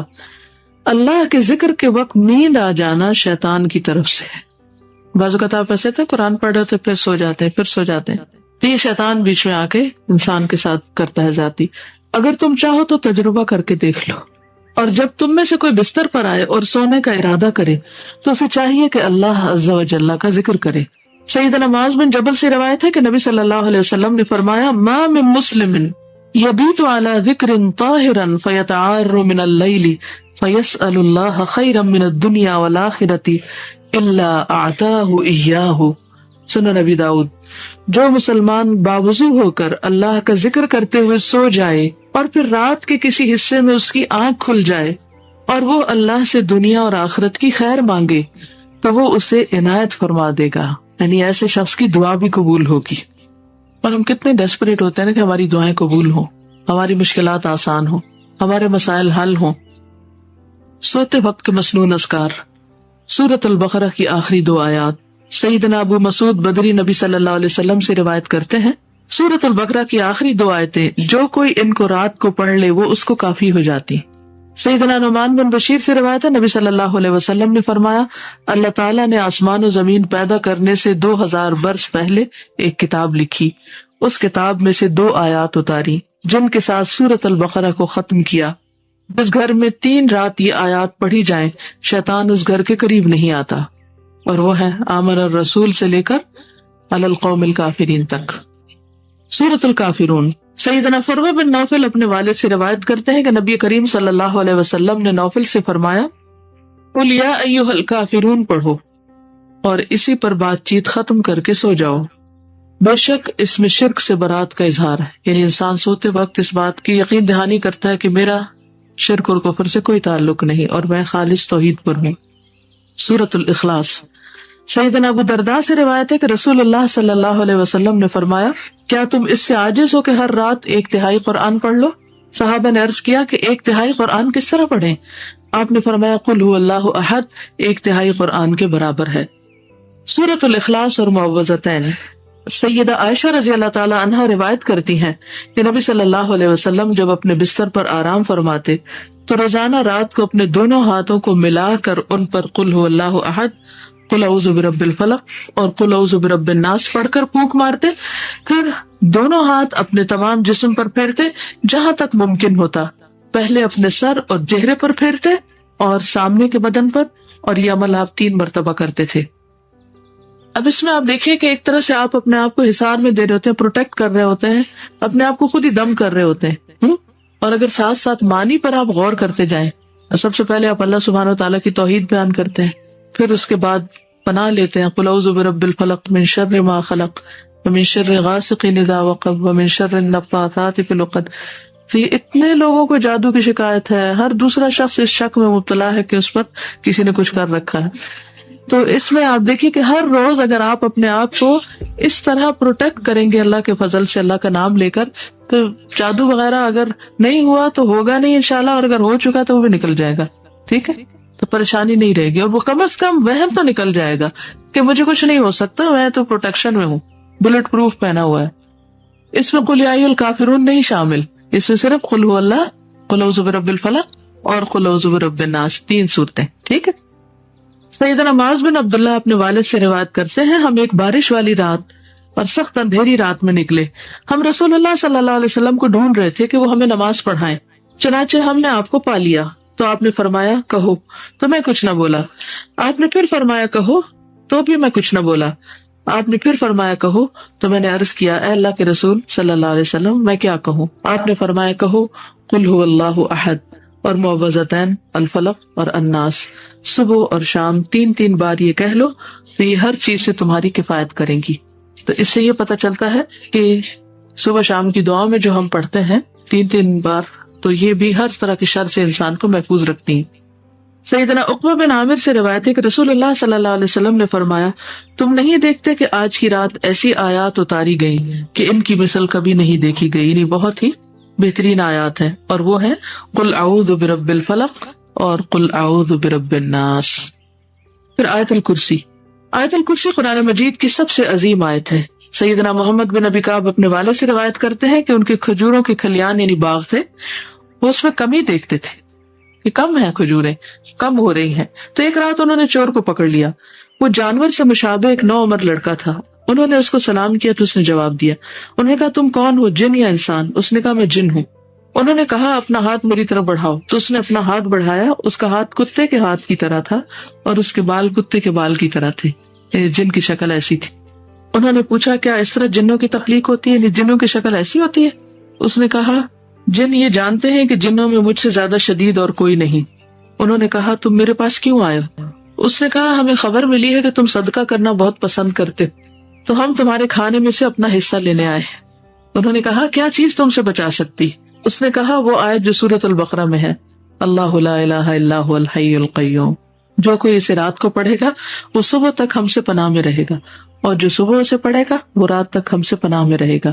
اللہ کے ذکر کے وقت نیند آ جانا شیطان کی طرف سے ہے. بعض اوقات آپ ایسے تھے قرآن پڑھ رہے تھے پھر سو جاتے ہیں، پھر سو جاتے ہیں، تو یہ شیطان بیچ میں آ کے انسان کے ساتھ کرتا ہے ذاتی. اگر تم چاہو تو تجربہ کر کے دیکھ لو، اور جب تم میں سے کوئی بستر پر آئے اور سونے کا ارادہ کرے تو اسے چاہیے کہ اللہ عز و جل کا ذکر کرے. سیدنا معاذ بن جبل سے روایت ہے کہ نبی صلی اللہ علیہ وسلم نے فرمایا، ما من مسلم یبیت علی ذکر طاہرا فیتعار من اللیل فیسأل اللہ خیرا من الدنیا والآخرۃ الا اعطاہ ایاہ. سنن نبی داؤد. جو مسلمان باوضو ہو کر اللہ کا ذکر کرتے ہوئے سو جائے اور پھر رات کے کسی حصے میں اس کی آنکھ کھل جائے اور وہ اللہ سے دنیا اور آخرت کی خیر مانگے تو وہ اسے عنایت فرما دے گا. یعنی ایسے شخص کی دعا بھی قبول ہوگی. اور ہم کتنے ڈیسپریٹ ہوتے ہیں کہ ہماری دعائیں قبول ہوں، ہماری مشکلات آسان ہوں، ہمارے مسائل حل ہوں. سوتے وقت کے مسنون اذکار. سورۃ البقرہ کی آخری 2 آیات. سیدنا ابو مسعود بدری نبی صلی اللہ علیہ وسلم سے روایت کرتے ہیں، سورۃ البقرہ کی آخری 2 آیتیں جو کوئی ان کو رات کو پڑھ لے وہ اس کو کافی ہو جاتی. سیدنا نعمان بن بشیر سے روایت ہے، نبی صلی اللہ علیہ وسلم نے فرمایا، اللہ تعالیٰ نے آسمان و زمین پیدا کرنے سے 2000 برس پہلے ایک کتاب لکھی. اس کتاب میں سے 2 آیات اتاری جن کے ساتھ سورۃ البقرہ کو ختم کیا. جس گھر میں 3 رات یہ آیات پڑھی جائیں شیطان اس گھر کے قریب نہیں آتا، اور وہ ہے آمن الرسول سے لے کر علی القوم الکافرین تک. سورۃ الکافرون. سیدنا فروہ بن نوفل اپنے والد سے روایت کرتے ہیں کہ نبی کریم صلی اللہ علیہ وسلم نے نوفل سے فرمایا، قل یا ایھا الکافرون پڑھو اور اسی پر بات چیت ختم کر کے سو جاؤ. بے شک اس میں شرک سے برات کا اظہار ہے. یعنی انسان سوتے وقت اس بات کی یقین دہانی کرتا ہے کہ میرا شرک اور کفر سے کوئی تعلق نہیں اور میں خالص توحید پر ہوں. سورۃ الاخلاص. سیدنا ابو درداء سے روایت ہے کہ رسول اللہ صلی اللہ علیہ وسلم نے فرمایا، کیا تم اس سے عاجز ہو کہ ہر رات 1/3 قرآن پڑھ لو؟ صحابہ نے عرض کیا کہ 1/3 قرآن کس طرح پڑھیں؟ آپ نے فرمایا، قل هو اللہ احد 1/3 قرآن کے برابر ہے. سورۃ الاخلاص اور معوذتین. سیدہ عائشہ رضی اللہ تعالی عنہا روایت کرتی ہیں کہ نبی صلی اللہ علیہ وسلم جب اپنے بستر پر آرام فرماتے تو روزانہ رات کو اپنے دونوں ہاتھوں کو ملا کر ان پر قل هو اللہ احد، قل اعوذ برب الفلق اور قل اعوذ برب الناس پڑھ کر پھونک مارتے، پھر دونوں ہاتھ اپنے تمام جسم پر پھیرتے جہاں تک ممکن ہوتا. پہلے اپنے سر اور چہرے پر پھیرتے اور سامنے کے بدن پر، اور یہ عمل آپ 3 مرتبہ کرتے تھے. اب اس میں آپ دیکھیے کہ ایک طرح سے آپ اپنے آپ کو حصار میں دے رہے ہوتے ہیں، پروٹیکٹ کر رہے ہوتے ہیں، اپنے آپ کو خود ہی دم کر رہے ہوتے ہیں. اور اگر ساتھ ساتھ معنی پر آپ غور کرتے جائیں، سب سے پہلے آپ اللہ سبحانہ و تعالیٰ کی توحید بیان کرتے ہیں، پھر اس کے بعد پناہ لیتے ہیں قل اعوذ برب الفلق من شر ما خلق ومن شر غاسق اذا وقب ومن شر النفاثات فی العقد. یہ اتنے لوگوں کو جادو کی شکایت ہے, ہر دوسرا شخص اس شک میں مبتلا ہے کہ اس پر کسی نے کچھ کر رکھا ہے. تو اس میں آپ دیکھیے کہ ہر روز اگر آپ اپنے آپ کو اس طرح پروٹیکٹ کریں گے اللہ کے فضل سے, اللہ کا نام لے کر, تو جادو وغیرہ اگر نہیں ہوا تو ہوگا نہیں انشاءاللہ, اور اگر ہو چکا تو وہ بھی نکل جائے گا. ٹھیک ہے, تو پریشانی نہیں رہے گی, اور وہ کم از کم وہم تو نکل جائے گا کہ مجھے کچھ نہیں ہو سکتا, میں تو پروٹیکشن میں ہوں, بلٹ پروف پہنا ہوا ہے. اس میں قل یا ایھا الکافرون نہیں شامل, اس میں صرف قل هو اللہ, قل اعوذ برب الفلق اور قل اعوذ برب الناس, 3 صورتیں. ٹھیک ہے. سیدنا معاذ بن عبداللہ اپنے والد سے روایت کرتے ہیں, ہم ایک بارش والی رات اور سخت اندھیری رات میں نکلے. ہم رسول اللہ صلی اللہ علیہ وسلم کو ڈھونڈ رہے تھے کہ وہ ہمیں نماز پڑھائیں. چنانچہ ہم نے آپ کو پا لیا تو آپ نے فرمایا کہو, تو میں کچھ نہ بولا. آپ نے پھر فرمایا کہو, تو بھی میں کچھ نہ بولا. آپ نے پھر فرمایا کہو, تو میں نے عرض کیا اے اللہ کے رسول صلی اللہ علیہ وسلم میں کیا کہوں؟ آپ نے فرمایا کہو قل هو اللہ احد اور معوذتین الفلق اور الناس. صبح اور شام 3 بار یہ کہہ لو تو یہ ہر چیز سے تمہاری کفایت کریں گی. تو اس سے یہ پتہ چلتا ہے کہ صبح شام کی دعاؤں میں جو ہم پڑھتے ہیں 3 بار, تو یہ بھی ہر طرح کی شر سے انسان کو محفوظ رکھتی ہیں. سیدنا عقبہ بن عامر سے روایت ہے کہ رسول اللہ صلی اللہ علیہ وسلم نے فرمایا تم نہیں دیکھتے کہ آج کی رات ایسی آیات اتاری گئی کہ ان کی مثل کبھی نہیں دیکھی گئی, یعنی بہت ہی بہترین آیات ہیں, اور وہ ہیں قل اعوذ برب الفلق اور قل اعوذ برب الناس. پھر آیت الکرسی. آیت الکرسی قرآن مجید کی سب سے عظیم آیت ہے. سیدنا محمد بن ابی کعب اپنے والد سے روایت کرتے ہیں کہ ان کے کھجوروں کے کھلیان یعنی باغ تھے, وہ اس میں کمی دیکھتے تھے کہ کم ہے, کھجوریں کم ہو رہی ہیں. تو ایک رات انہوں نے چور کو پکڑ لیا. وہ جانور سے مشابہ ایک 9 عمر لڑکا تھا. انہوں نے اس کو سلام کیا تو اس نے جواب دیا. انہوں نے کہا تم کون ہو, جن یا انسان؟ اس نے کہا میں جن ہوں. انہوں نے کہا اپنا ہاتھ میری طرف بڑھاؤ, تو اس نے اپنا ہاتھ بڑھایا. اس کا ہاتھ کتے کے ہاتھ کی طرح تھا اور اس کے بال کتے کے بال کی طرح تھے, جن کی شکل ایسی تھی. انہوں نے پوچھا کیا اس طرح جنوں کی تخلیق ہوتی ہے, جنوں کی شکل ایسی ہوتی ہے؟ اس نے کہا جن یہ جانتے ہیں کہ جنوں میں مجھ سے زیادہ شدید اور کوئی نہیں. انہوں نے کہا تم میرے پاس کیوں آئے ہو؟ اس نے کہا ہمیں خبر ملی ہے کہ تم صدقہ کرنا بہت پسند کرتے, تو ہم تمہارے کھانے میں سے اپنا حصہ لینے آئے. انہوں نے کہا کیا چیز تم سے بچا سکتی؟ اس نے کہا وہ آیت جو سورۃ البقرہ میں ہے, اللہ لا الہ الا هو الحی القیوم. جو کوئی اسے رات کو پڑھے گا وہ صبح تک ہم سے پناہ میں رہے گا, اور جو صبح اسے پڑھے گا وہ رات تک ہم سے پناہ میں رہے گا.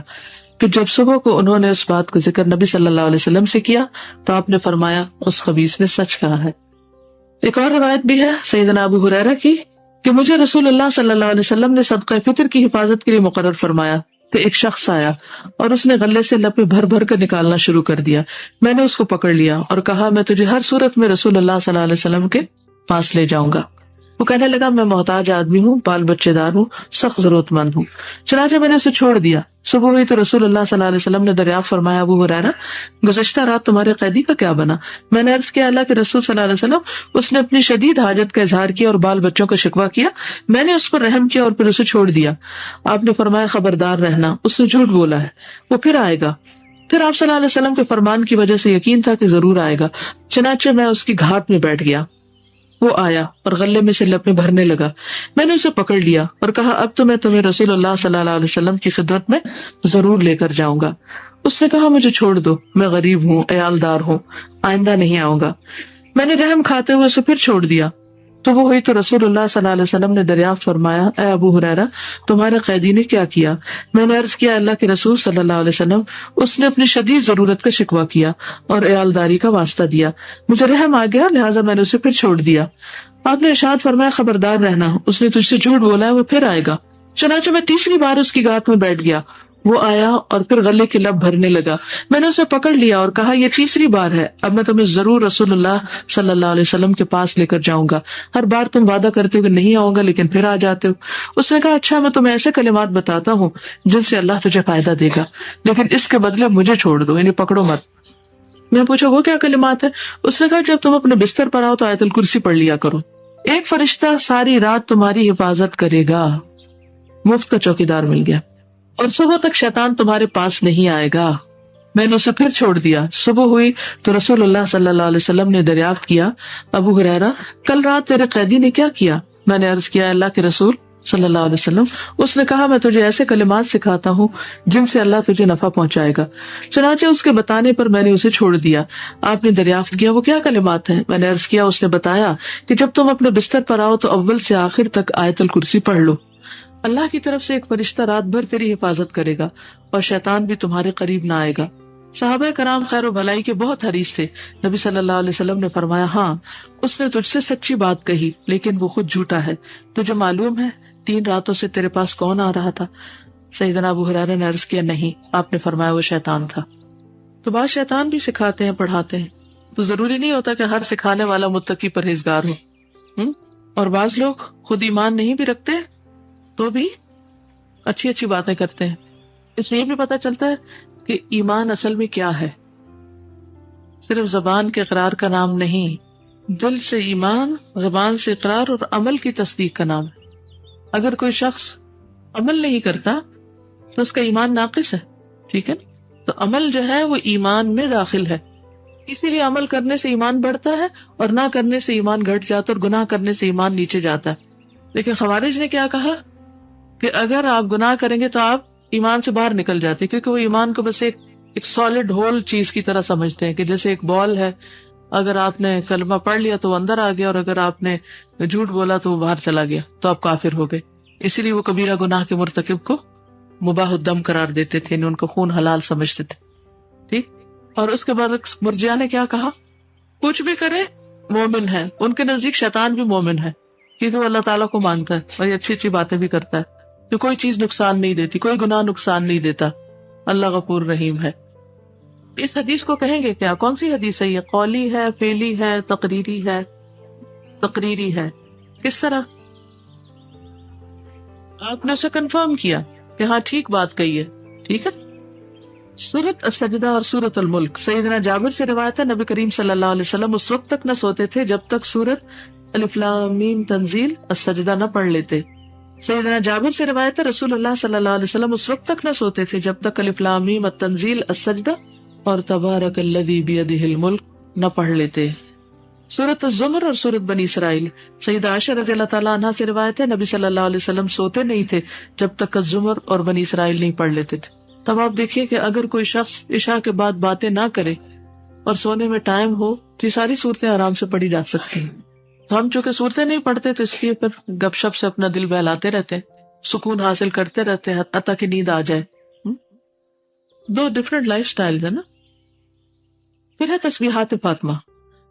پھر جب صبح کو انہوں نے اس بات کا ذکر نبی صلی اللہ علیہ وسلم سے کیا تو آپ نے فرمایا اس خبیث نے سچ کہا ہے. ایک اور روایت بھی ہے سیدنا ابو ہریرہ کی کہ مجھے رسول اللہ صلی اللہ علیہ وسلم نے صدقہ فطر کی حفاظت کے لیے مقرر فرمایا. تو ایک شخص آیا اور اس نے غلے سے لپے بھر بھر کر نکالنا شروع کر دیا. میں نے اس کو پکڑ لیا اور کہا میں تجھے ہر صورت میں رسول اللہ صلی اللہ علیہ وسلم کے پاس لے جاؤں گا. وہ کہنے لگا میں محتاج آدمی ہوں, بال بچے دار ہوں, سخت ضرورت مند ہوں. چنانچہ میں نے اسے چھوڑ دیا. صبح ہوئی تو رسول اللہ صلی اللہ علیہ وسلم نے دریافت فرمایا ابو ہریرہ گزشتہ رات تمہارے قیدی کا کیا بنا؟ میں نے عرض کیا اللہ کے رسول صلی اللہ علیہ وسلم اس نے اپنی شدید حاجت کا اظہار کیا اور بال بچوں کا شکوہ کیا. میں نے اس پر رحم کیا اور پھر اسے چھوڑ دیا. آپ نے فرمایا خبردار رہنا, اس نے جھوٹ بولا ہے, وہ پھر آئے گا. پھر آپ صلی اللہ علیہ وسلم کے فرمان کی وجہ سے یقین تھا کہ ضرور آئے گا. چنانچہ میں اس کی گھات میں بیٹھ گیا. وہ آیا اور غلے میں سے لپیں بھرنے لگا. میں نے اسے پکڑ لیا اور کہا اب تو میں تمہیں رسول اللہ صلی اللہ علیہ وسلم کی خدمت میں ضرور لے کر جاؤں گا. اس نے کہا مجھے چھوڑ دو, میں غریب ہوں, عیالدار ہوں, آئندہ نہیں آؤں گا. میں نے رحم کھاتے ہوئے اسے پھر چھوڑ دیا. تو وہ ہوئی تو رسول اللہ صلی اللہ علیہ وسلم نے دریافت فرمایا اے ابو ہریرہ تمہارے قیدی نے کیا کیا؟ میں نے عرض کیا اللہ کے رسول صلی اللہ علیہ وسلم اس نے اپنی شدید ضرورت کا شکوہ کیا اور عیالداری کا واسطہ دیا. مجھے رحم آ گیا لہٰذا میں نے اسے پھر چھوڑ دیا. آپ نے ارشاد فرمایا خبردار رہنا, اس نے تجھ سے جھوٹ بولا ہے, وہ پھر آئے گا. چنانچہ میں تیسری بار اس کی گھات میں بیٹھ گیا. وہ آیا اور پھر غلے کے لب بھرنے لگا. میں نے اسے پکڑ لیا اور کہا یہ تیسری بار ہے, اب میں تمہیں ضرور رسول اللہ صلی اللہ علیہ وسلم کے پاس لے کر جاؤں گا. ہر بار تم وعدہ کرتے ہو کہ نہیں آؤں گا لیکن پھر آ جاتے ہو. اس نے کہا اچھا میں تمہیں ایسے کلمات بتاتا ہوں جن سے اللہ تجھے فائدہ دے گا, لیکن اس کے بدلے مجھے چھوڑ دو, یعنی پکڑو مت. میں پوچھا وہ کیا کلمات ہے؟ اس نے کہا جب تم اپنے بستر پر آؤ تو آیت الکرسی پڑھ لیا کرو. ایک فرشتہ ساری رات تمہاری حفاظت کرے گا. مفت کا چوکیدار مل گیا. اور صبح تک شیطان تمہارے پاس نہیں آئے گا. میں نے اسے پھر چھوڑ دیا. صبح ہوئی تو رسول اللہ صلی اللہ علیہ وسلم نے دریافت کیا ابو ہریرہ کل رات تیرے قیدی نے کیا کیا؟ میں نے عرض کیا اللہ کے رسول صلی اللہ علیہ وسلم، اس نے کہا میں تجھے ایسے کلمات سکھاتا ہوں جن سے اللہ تجھے نفع پہنچائے گا. چنانچہ اس کے بتانے پر میں نے اسے چھوڑ دیا. آپ نے دریافت کیا وہ کیا کلمات ہیں؟ میں نے عرض کیا. اس نے بتایا کہ جب تم اپنے بستر پر آؤ تو اول سے آخر تک آیت الکرسی پڑھ لو. اللہ کی طرف سے ایک فرشتہ رات بھر تیری حفاظت کرے گا اور شیطان بھی تمہارے قریب نہ آئے گا. صحابہ کرام خیر و بھلائی کے بہت حریص تھے. نبی صلی اللہ علیہ وسلم نے فرمایا ہاں اس نے تجھ سے سچی بات کہی لیکن وہ خود جھوٹا ہے. تجھے معلوم ہے 3 راتوں سے تیرے پاس کون آ رہا تھا؟ سیدنا ابو ہریرہ نے عرض کیا نہیں. آپ نے فرمایا وہ شیطان تھا. تو بعض شیطان بھی سکھاتے ہیں پڑھاتے ہیں، تو ضروری نہیں ہوتا کہ ہر سکھانے والا متقی پرہیزگار ہو. اور بعض لوگ خود ایمان نہیں بھی رکھتے تو بھی اچھی اچھی باتیں کرتے ہیں. اس سے یہ بھی پتہ چلتا ہے کہ ایمان اصل میں کیا ہے. صرف زبان کے اقرار کا نام نہیں، دل سے ایمان، زبان سے اقرار اور عمل کی تصدیق کا نام ہے. اگر کوئی شخص عمل نہیں کرتا تو اس کا ایمان ناقص ہے. ٹھیک ہے، تو عمل جو ہے وہ ایمان میں داخل ہے. اسی لیے عمل کرنے سے ایمان بڑھتا ہے اور نہ کرنے سے ایمان گھٹ جاتا ہے اور گناہ کرنے سے ایمان نیچے جاتا ہے. لیکن خوارج نے کیا کہا کہ اگر آپ گناہ کریں گے تو آپ ایمان سے باہر نکل جاتے، کیونکہ وہ ایمان کو بس ایک سالڈ ہول چیز کی طرح سمجھتے ہیں کہ جیسے ایک بال ہے، اگر آپ نے کلمہ پڑھ لیا تو وہ اندر آ گیا اور اگر آپ نے جھوٹ بولا تو وہ باہر چلا گیا تو آپ کافر ہو گئے. اسی لیے وہ کبیرہ گناہ کے مرتکب کو مباح الدم قرار دیتے تھے، یعنی ان کو خون حلال سمجھتے تھے. ٹھیک. اور اس کے برعکس مرجئہ نے کیا کہا؟ کچھ بھی کرے مومن ہے. ان کے نزدیک شیطان بھی مومن ہے کیونکہ وہ اللہ تعالیٰ کو مانتا ہے اور یہ اچھی اچھی باتیں بھی کرتا ہے. تو کوئی چیز نقصان نہیں دیتی، کوئی گناہ نقصان نہیں دیتا. اللہ غفور رحیم ہے. اس حدیث کو کہیں گے کیا؟ کون سی حدیث ہے یہ؟ قولی ہے، فعلی ہے، تقریری ہے؟ تقریری ہے. کس طرح؟ آپ نے اسے کنفرم کیا کہ ہاں ٹھیک بات کہی ہے. ٹھیک ہے. سورۃ السجدہ اور سورۃ الملک، سیدنا جابر سے روایت ہے نبی کریم صلی اللہ علیہ وسلم اس وقت تک نہ سوتے تھے جب تک سورۃ الف لام میم تنزیل السجدہ نہ پڑھ لیتے. سیدنا جابر سے روایت ہے رسول اللہ صلی اللہ علیہ وسلم اس وقت تک نہ سوتے تھے جب تک الف لام میم التنزیل السجدہ اور تبارک الذی بیدہ الملک نہ پڑھ لیتے. سورۃ الزمر اور سورۃ بنی اسرائیل، سیدہ عائشہ رضی اللہ تعالیٰ عنہا سے روایت ہے نبی صلی اللہ علیہ وسلم سوتے نہیں تھے جب تک الزمر اور بنی اسرائیل نہیں پڑھ لیتے تھے. تب آپ دیکھیے کہ اگر کوئی شخص عشاء کے بعد باتیں نہ کرے اور سونے میں ٹائم ہو تو یہ ساری صورتیں آرام سے پڑھی جا سکتی ہیں. تو ہم چونکہ صورتیں نہیں پڑھتے تو اس لیے پھر گپ شپ سے اپنا دل بہلاتے رہتے ہیں، سکون حاصل کرتے رہتے ہیں حتیٰ کہ نیند آ جائے. 2 ڈفرینٹ لائف سٹائل ہے نا. پھر ہے تسبیحات فاطمہ.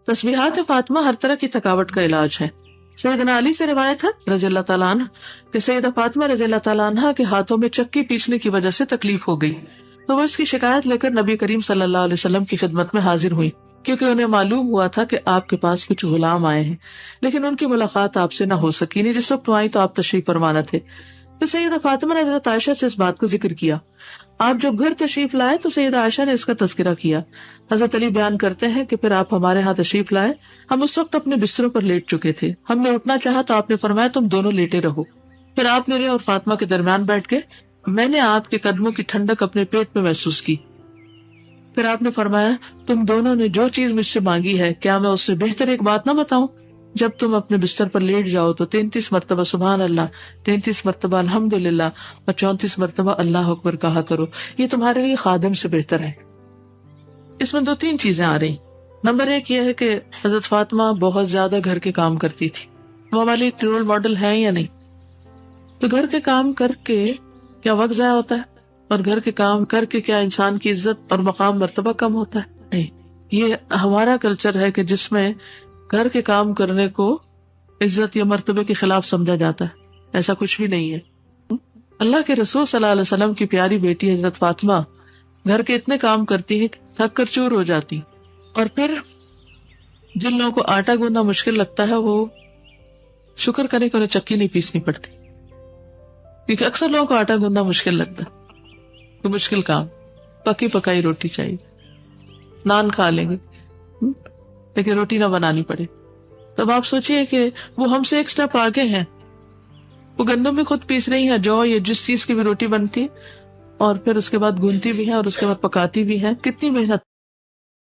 تسبیحات فاطمہ ہر طرح کی تھکاوٹ کا علاج ہے. سیدنا علی سے روایت ہے رضی اللہ تعالیٰ عنہ کہ سیدہ فاطمہ رضی اللہ تعالیٰ عنہ کے ہاتھوں میں چکی پیسنے کی وجہ سے تکلیف ہو گئی تو وہ اس کی شکایت لے کر نبی کریم صلی اللہ علیہ وسلم کی خدمت میں حاضر ہوئی، کیونکہ انہیں معلوم ہوا تھا کہ آپ کے پاس کچھ غلام آئے ہیں لیکن ان کی ملاقات آپ سے نہ ہو سکی. نہیں جس وقت وہ آئی تو آپ تشریف فرمانا تھے. تو سیدہ فاطمہ نے حضرت عائشہ سے اس بات کا ذکر کیا. آپ جب گھر تشریف لائے تو سیدہ عائشہ نے اس کا تذکرہ کیا. حضرت علی بیان کرتے ہیں کہ پھر آپ ہمارے ہاں تشریف لائے. ہم اس وقت اپنے بستروں پر لیٹ چکے تھے. ہم نے اٹھنا چاہا تو آپ نے فرمایا تم دونوں لیٹے رہو. پھر آپ میرے اور فاطمہ کے درمیان بیٹھ کے میں نے آپ کے قدموں کی ٹھنڈک اپنے پیٹ میں محسوس کی. پھر آپ نے فرمایا تم دونوں نے جو چیز مجھ سے مانگی ہے کیا میں اس سے بہتر ایک بات نہ بتاؤں؟ جب تم اپنے بستر پر لیٹ جاؤ تو 33 مرتبہ سبحان اللہ، 33 مرتبہ الحمدللہ اور 34 مرتبہ اللہ اکبر کہا کرو. یہ تمہارے لیے خادم سے بہتر ہے. اس میں 2-3 چیزیں آ رہی. نمبر 1 یہ ہے کہ حضرت فاطمہ بہت زیادہ گھر کے کام کرتی تھی. وہ ہمارے لیے رول ماڈل ہے یا نہیں؟ تو گھر کے کام کر کے کیا وقت ضائع ہوتا ہے؟ اور گھر کے کام کر کے کیا انسان کی عزت اور مقام مرتبہ کم ہوتا ہے؟ نہیں. یہ ہمارا کلچر ہے کہ جس میں گھر کے کام کرنے کو عزت یا مرتبے کے خلاف سمجھا جاتا ہے. ایسا کچھ بھی نہیں ہے. اللہ کے رسول صلی اللہ علیہ وسلم کی پیاری بیٹی حضرت فاطمہ گھر کے اتنے کام کرتی ہے کہ تھک کر چور ہو جاتی. اور پھر جن لوگوں کو آٹا گوندنا مشکل لگتا ہے وہ شکر کرے کہ انہیں چکی نہیں پیسنی پڑتی، کیونکہ اکثر لوگوں کو آٹا گوندنا مشکل لگتا ہے. تو مشکل کام، پکی پکائی روٹی چاہیے. نان کھا لیں گے لیکن روٹی نہ بنانی پڑے. تب آپ سوچئے کہ وہ ہم سے ایک سٹیپ آگے ہیں. وہ گندم بھی خود پیس رہی ہیں، جو یہ جس چیز کی بھی روٹی بنتی، اور پھر اس کے بعد گونتی بھی ہے اور اس کے بعد پکاتی بھی ہے. کتنی محنت.